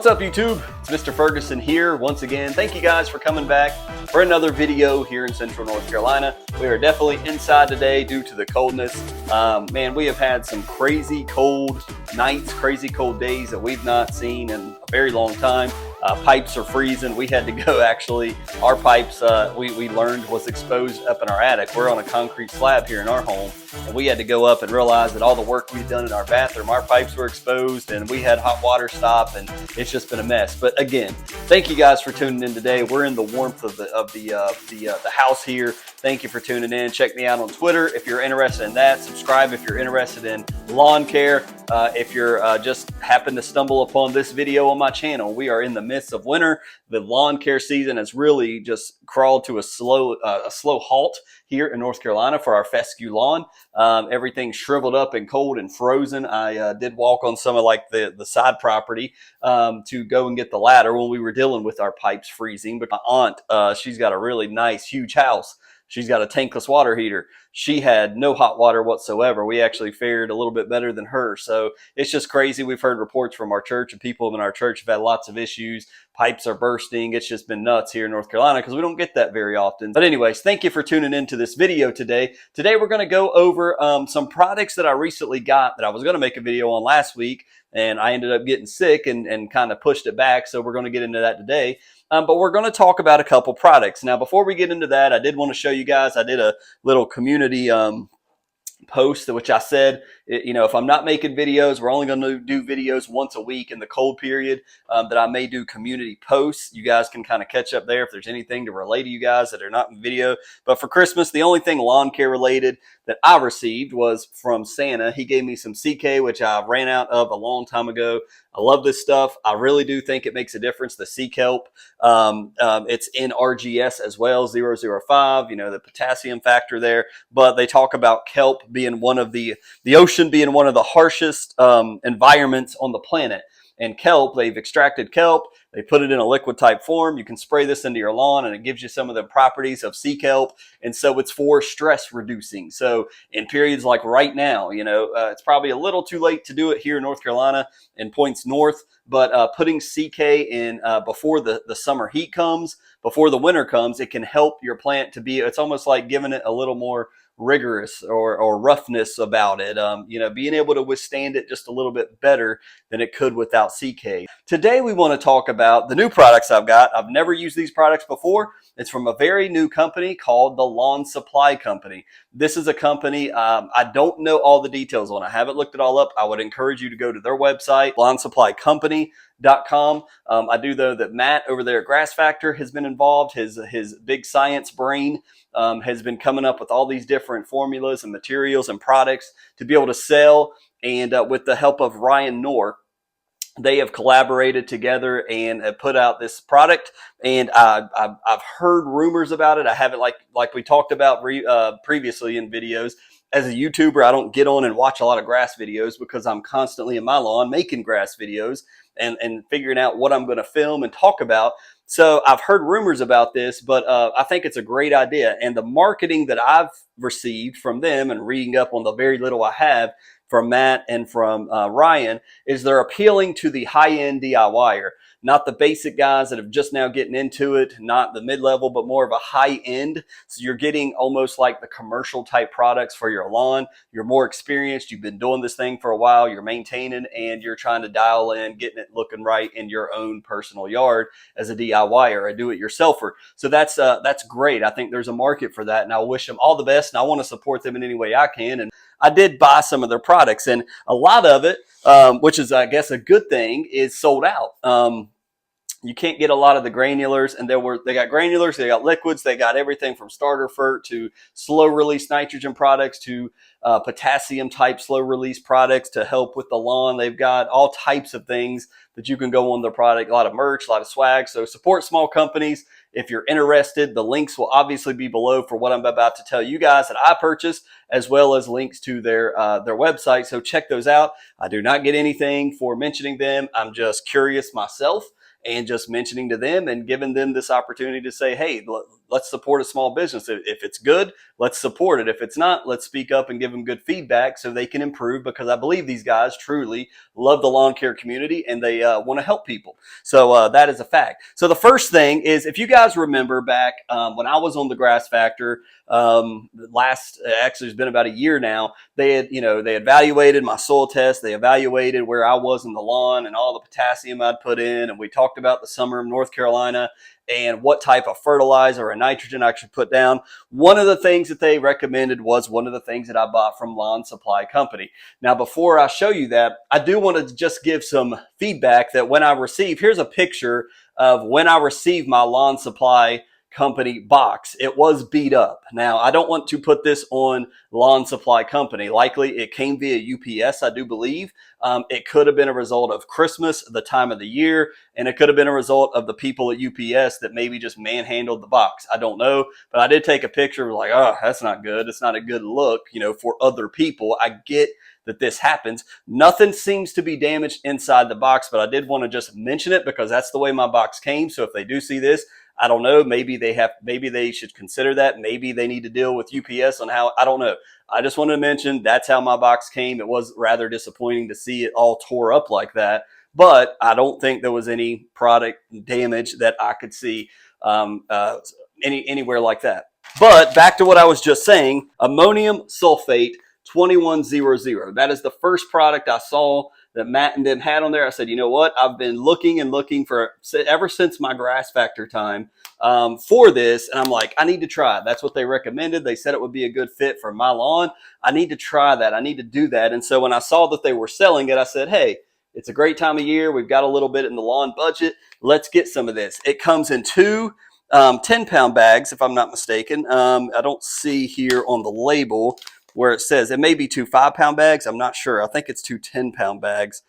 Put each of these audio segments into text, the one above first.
What's up, YouTube? It's Mr. Ferguson here once again. Thank you guys for coming back for another video here in Central North Carolina. We are definitely inside today due to the coldness. Man, we have had some crazy cold nights, crazy cold days that we've not seen in a very long time. Pipes are freezing. We had to go, actually, our pipes we learned was exposed up in our attic. We're on a concrete slab here in our home, and we had to go up and realize that all the work we'd done in our bathroom, our pipes were exposed, and we had hot water stop, and it's just been a mess. But again, thank you guys for tuning in today. We're in the warmth of the house here. Thank you for tuning in. Check me out on Twitter if you're interested in that. Subscribe if you're interested in lawn care. If you're just happen to stumble upon this video on my channel, we are in the midst of winter. The lawn care season has really just crawled to a slow halt here in North Carolina for our fescue lawn. Everything's shriveled up and cold and frozen. I did walk on some of like the side property to go and get the ladder when we were dealing with our pipes freezing. But my aunt, she's got a really nice, huge house. She's got a tankless water heater. She had no hot water whatsoever. We actually fared a little bit better than her. So it's just crazy. We've heard reports from our church, and people in our church have had lots of issues. Pipes are bursting. It's just been nuts here in North Carolina because we don't get that very often. But anyways, thank you for tuning into this video today. Today we're going to go over some products that I recently got that I was going to make a video on last week, and I ended up getting sick and kind of pushed it back. So we're going to get into that today. But we're going to talk about a couple products. Now, before we get into that, I did want to show you guys, I did a little community post, which I said, you know, if I'm not making videos, we're only going to do videos once a week in the cold period, that I may do community posts. You guys can kind of catch up there if there's anything to relate to you guys that are not in video. But for Christmas, the only thing lawn care related that I received was from Santa. He gave me some CK, which I ran out of a long time ago. I love this stuff. I really do think it makes a difference. The sea kelp, it's in RGS as well, 005, you know, the potassium factor there. But they talk about kelp being one of the ocean being one of the harshest environments on the planet. And kelp, they've extracted kelp, they put it in a liquid type form. You can spray this into your lawn and it gives you some of the properties of sea kelp. And so it's for stress reducing. So in periods like right now, you know, it's probably a little too late to do it here in North Carolina and points north, but putting CK in before the summer heat comes, before the winter comes, it can help your plant to be, it's almost like giving it a little more rigorous or roughness about it, you know, being able to withstand it just a little bit better than it could without CK. Today we want to talk about the new products I've got. I've never used these products before. It's from a very new company called the Lawn Supply Company. This is a company, I don't know all the details on. I haven't looked it all up. I would encourage you to go to their website, lawnsupplycompany.com. I do know that Matt over there at Grass Factor has been involved. His big science brain has been coming up with all these different formulas and materials and products to be able to sell. And with the help of Ryan Knorr, they have collaborated together and have put out this product. And I've heard rumors about it. I haven't, like we talked about previously in videos. As a YouTuber, I don't get on and watch a lot of grass videos because I'm constantly in my lawn making grass videos and figuring out what I'm going to film and talk about. So I've heard rumors about this, but I think it's a great idea. And the marketing that I've received from them and reading up on the very little I have from Matt and from Ryan is they're appealing to the high-end DIYer, not the basic guys that have just now getting into it, not the mid-level, but more of a high-end. So you're getting almost like the commercial type products for your lawn. You're more experienced. You've been doing this thing for a while. You're maintaining and you're trying to dial in, getting it looking right in your own personal yard as a DIYer, a do-it-yourselfer. So that's great. I think there's a market for that, and I wish them all the best, and I want to support them in any way I can. And I did buy some of their products, and a lot of it, which is, I guess, a good thing, is sold out. You can't get a lot of the granulars, and they got granulars, they got liquids, they got everything from starter fert to slow release nitrogen products to potassium type slow release products to help with the lawn. They've got all types of things that you can go on their product, a lot of merch, a lot of swag. So support small companies. If you're interested, the links will obviously be below for what I'm about to tell you guys that I purchased, as well as links to their website. So check those out. I do not get anything for mentioning them. I'm just curious myself and just mentioning to them and giving them this opportunity to say, hey, let's support a small business. If it's good, let's support it. If it's not, let's speak up and give them good feedback so they can improve, because I believe these guys truly love the lawn care community and they want to help people. So that is a fact. So the first thing is, if you guys remember back when I was on the Grass Factor, actually it's been about a year now, they had evaluated my soil test, they evaluated where I was in the lawn and all the potassium I'd put in, and we talked about the summer of North Carolina and what type of fertilizer or nitrogen I should put down. One of the things that they recommended was one of the things that I bought from Lawn Supply Company. Now, before I show you that, I do want to just give some feedback that when I received, here's a picture of when I received my Lawn Supply Company box. It was beat up. Now, I don't want to put this on Lawn Supply Company. Likely it came via UPS, I do believe. It could have been a result of Christmas, the time of the year, and it could have been a result of the people at UPS that maybe just manhandled the box. I don't know, but I did take a picture like, oh, that's not good. It's not a good look, for other people. I get that this happens. Nothing seems to be damaged inside the box, but I did want to just mention it because that's the way my box came. So if they do see this, I don't know. Maybe they should consider that. Maybe they need to deal with UPS on how, I don't know. I just wanted to mention that's how my box came. It was rather disappointing to see it all tore up like that, but I don't think there was any product damage that I could see anywhere like that. But back to what I was just saying, ammonium sulfate 2100. That is the first product I saw that Matt and them had on there. I said, you know what? I've been looking and looking for ever since my Grass Factor time for this. And I'm like, I need to try it. That's what they recommended. They said it would be a good fit for my lawn. I need to try that. I need to do that. And so when I saw that they were selling it, I said, hey, it's a great time of year. We've got a little bit in the lawn budget. Let's get some of this. It comes in two 10-pound bags, if I'm not mistaken. I don't see here on the label where it says it may be two 5-pound bags. I'm not sure. I think it's two 10-pound bags.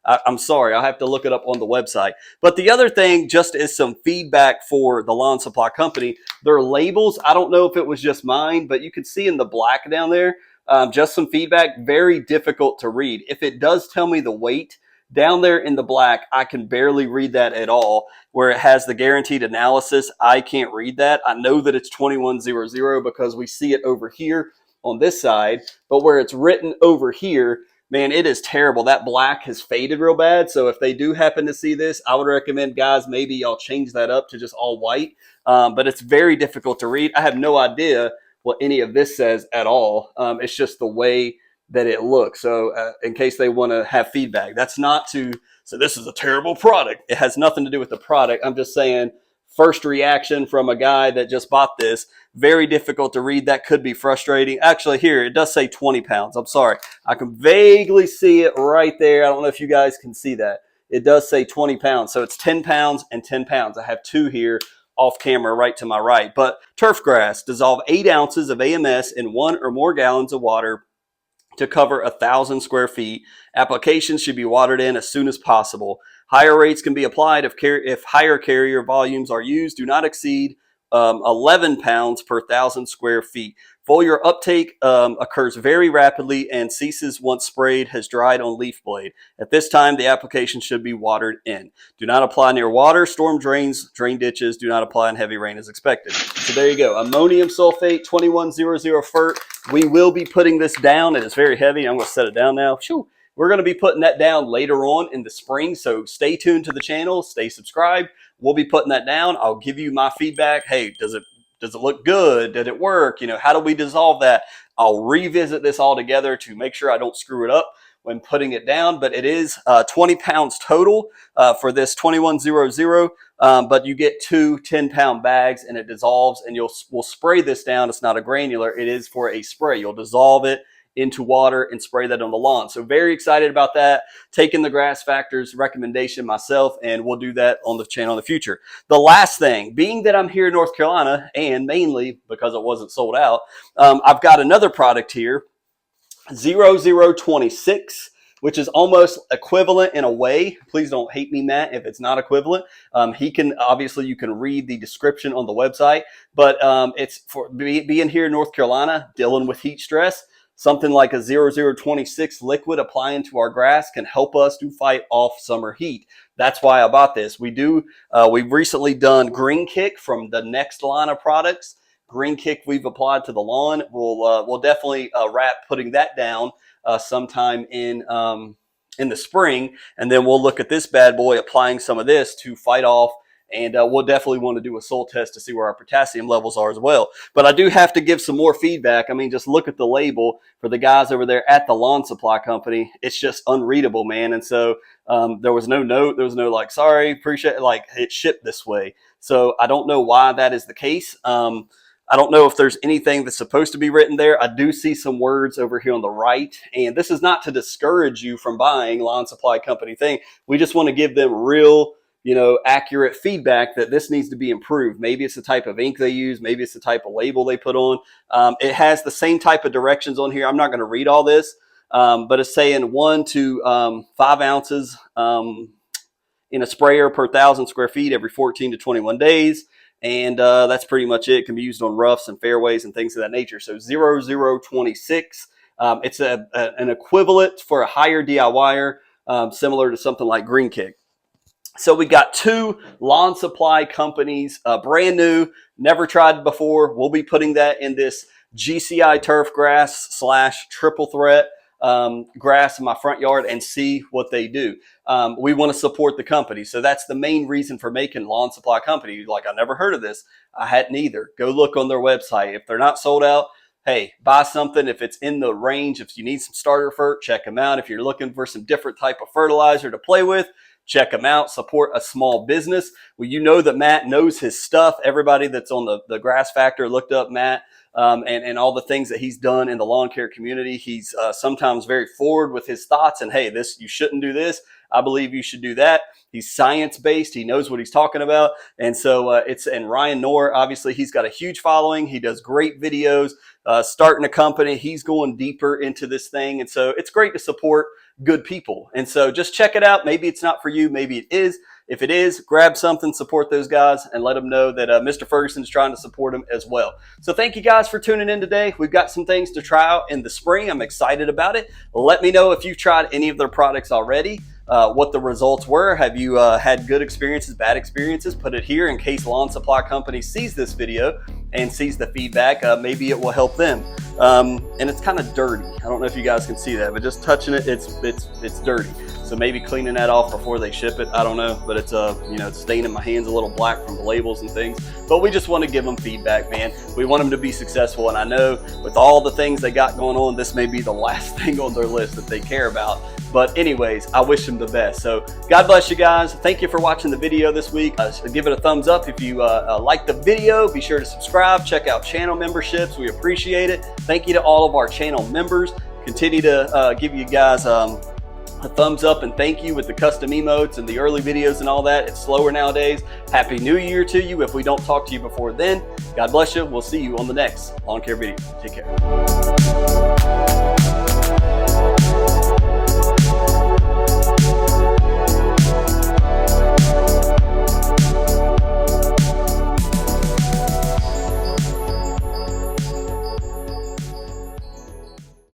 I'm sorry. I'll have to look it up on the website. But the other thing just is some feedback for the Lawn Supply Company. Their labels, I don't know if it was just mine, but you can see in the black down there, just some feedback, very difficult to read. If it does tell me the weight, down there in the black, I can barely read that at all. Where it has the guaranteed analysis, I can't read that. I know that it's 2100 because we see it over here on this side, but where it's written over here, man, it is terrible. That black has faded real bad. So if they do happen to see this, I would recommend, guys, maybe y'all change that up to just all white. But it's very difficult to read. I have no idea what any of this says at all. It's just the way that it looks. So in case they want to have feedback, that's not to say this is a terrible product. It has nothing to do with the product. I'm just saying, first reaction from a guy that just bought this, very difficult to read. That could be frustrating. Actually, here, it does say 20 pounds. I'm sorry. I can vaguely see it right there. I don't know if you guys can see that. It does say 20 pounds. So it's 10 pounds and 10 pounds. I have two here off camera right to my right. But turf grass, dissolve 8 ounces of AMS in 1 or more gallons of water to cover 1,000 square feet. Applications should be watered in as soon as possible. Higher rates can be applied if higher carrier volumes are used. Do not exceed 11 pounds per 1,000 square feet. Foliar uptake occurs very rapidly and ceases once sprayed has dried on leaf blade. At this time, the application should be watered in. Do not apply near water, storm drains, drain ditches. Do not apply in heavy rain as expected. So there you go. Ammonium sulfate 2100 FERT. We will be putting this down. It is very heavy. I'm going to set it down now. Shoo. We're going to be putting that down later on in the spring, so stay tuned to the channel, stay subscribed. We'll be putting that down. I'll give you my feedback. Hey, does it look good? Did it work? How do we dissolve that? I'll revisit this all together to make sure I don't screw it up when putting it down, but it is 20 pounds total for this 2100, but you get two 10-pound bags and it dissolves, and we'll spray this down. It's not a granular. It is for a spray. You'll dissolve it into water and spray that on the lawn. So very excited about that. Taking the Grass Factor's recommendation myself, and we'll do that on the channel in the future. The last thing, being that I'm here in North Carolina, and mainly because it wasn't sold out, I've got another product here, 0026, which is almost equivalent in a way. Please don't hate me, Matt, if it's not equivalent. Obviously you can read the description on the website, but it's for being here in North Carolina, dealing with heat stress. something like a 0026 liquid applying to our grass can help us to fight off summer heat. That's why I bought this. We've recently done Green Kick from the next line of products. Green Kick we've applied to the lawn. We'll definitely wrap putting that down sometime in the spring, and then we'll look at this bad boy applying some of this to fight off. And we'll definitely want to do a soil test to see where our potassium levels are as well. But I do have to give some more feedback. I mean, just look at the label for the guys over there at the lawn supply company. It's just unreadable, man. And so there was no note. There was no like, sorry, appreciate it. Like, it shipped this way. So I don't know why that is the case. I don't know if there's anything that's supposed to be written there. I do see some words over here on the right. And this is not to discourage you from buying lawn supply company thing. We just want to give them real, accurate feedback that this needs to be improved. Maybe it's the type of ink they use. Maybe it's the type of label they put on. It has the same type of directions on here. I'm not going to read all this, but it's saying 1 to 5 ounces in a sprayer per 1,000 square feet every 14 to 21 days. And that's pretty much it. It can be used on roughs and fairways and things of that nature. So 0026. It's an equivalent for a higher DIYer, similar to something like Green Kick. So we got 2 lawn supply companies, brand new, never tried before. We'll be putting that in this GCI turf grass / triple threat grass in my front yard and see what they do. We want to support the company. So that's the main reason for making lawn supply company. You're like, I never heard of this. I hadn't either. Go look on their website. If they're not sold out, hey, buy something. If it's in the range, if you need some starter fert, check them out. If you're looking for some different type of fertilizer to play with, check them out. Support a small business. Well, you know that Matt knows his stuff. Everybody that's on the Grass Factor looked up Matt and all the things that he's done in the lawn care community. He's sometimes very forward with his thoughts and, hey, this, you shouldn't do this. I believe you should do that. He's science-based. He knows what he's talking about. And so and Ryan Knorr, obviously, he's got a huge following. He does great videos, starting a company. He's going deeper into this thing. And so it's great to support good people. And so just check it out. Maybe it's not for you. Maybe it is. If it is, grab something, support those guys, and let them know that Mr. Ferguson's trying to support them as well. So thank you guys for tuning in today. We've got some things to try out in the spring. I'm excited about it. Let me know if you've tried any of their products already, what the results were. Have you had good experiences, bad experiences? Put it here in case Lawn Supply Company sees this video and sees the feedback. Maybe it will help them. And it's kind of dirty. I don't know if you guys can see that, but just touching it, it's dirty. So maybe cleaning that off before they ship it. I don't know, but it's it's staining my hands a little black from the labels and things. But we just want to give them feedback, man. We want them to be successful, and I know with all the things they got going on, this may be the last thing on their list that they care about. But anyways, I wish them the best. So God bless you guys. Thank you for watching the video this week. Give it a thumbs up if you like the video. Be sure to subscribe. Check out channel memberships. We appreciate it. Thank you to all of our channel members. Continue to give you guys a thumbs up and thank you with the custom emotes and the early videos and all that. It's slower nowadays. Happy New Year to you if we don't talk to you before then. God bless you. We'll see you on the next lawn care video. Take care.